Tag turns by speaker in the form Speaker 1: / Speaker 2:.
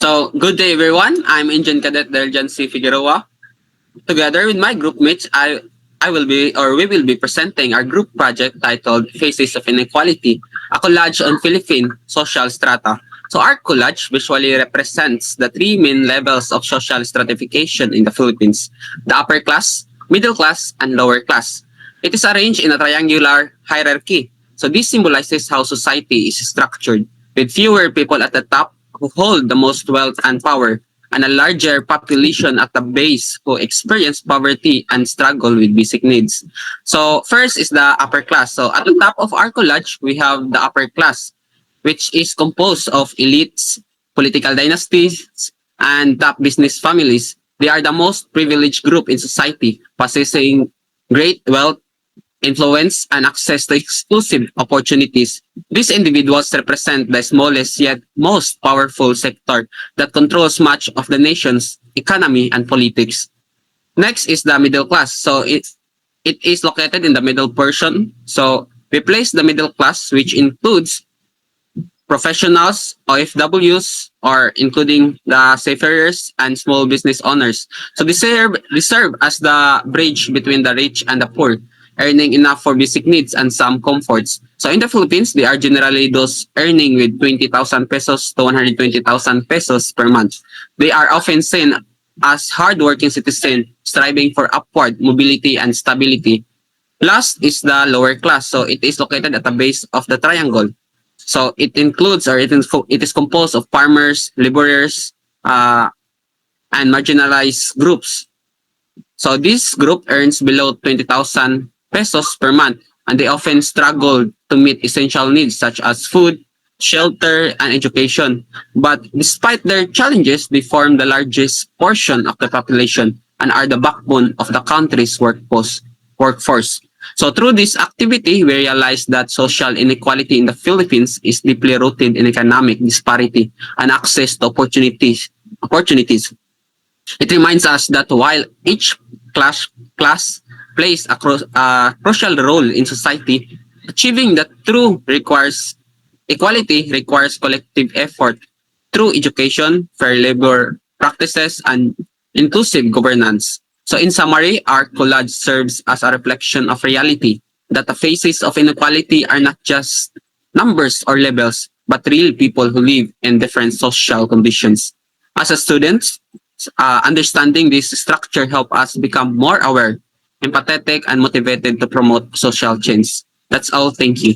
Speaker 1: So, good day everyone. I'm Engine Cadet Deljan C. Figueroa. Together with my group mates, we will be presenting our group project titled Faces of Inequality, a collage on Philippine social strata. So our collage visually represents the three main levels of social stratification in the Philippines: the upper class, middle class, and lower class. It is arranged in a triangular hierarchy. So this symbolizes how society is structured, with fewer people at the top who hold the most wealth and power, and a larger population at the base who experience poverty and struggle with basic needs. So first is the upper class. So at the top of our collage, we have the upper class, which is composed of elites, political dynasties, and top business families. They are the most privileged group in society, possessing great wealth, influence, and access to exclusive opportunities. These individuals represent the smallest yet most powerful sector that controls much of the nation's economy and politics. Next is the middle class. So it is located in the middle portion. So we place the middle class, which includes professionals, OFWs, or including the seafarers and small business owners. So they serve as the bridge between the rich and the poor, earning enough for basic needs and some comforts. So in the Philippines, they are generally those earning with 20,000 pesos to 120,000 pesos per month. They are often seen as hardworking citizens striving for upward mobility and stability. Last is the lower class. So it is located at the base of the triangle. So it is composed of farmers, laborers, and marginalized groups. So this group earns below 20,000 pesos per month, and they often struggle to meet essential needs such as food, shelter, and education. But despite their challenges, they form the largest portion of the population and are the backbone of the country's workforce. So through this activity, we realize that social inequality in the Philippines is deeply rooted in economic disparity and access to opportunities. It reminds us that while each class plays a crucial role in society, achieving the true requires equality requires collective effort through education, fair labor practices, and inclusive governance. So in summary, our collage serves as a reflection of reality that the faces of inequality are not just numbers or labels, but real people who live in different social conditions. As a student, understanding this structure help us become more aware, empathetic, and motivated to promote social change. That's all. Thank you.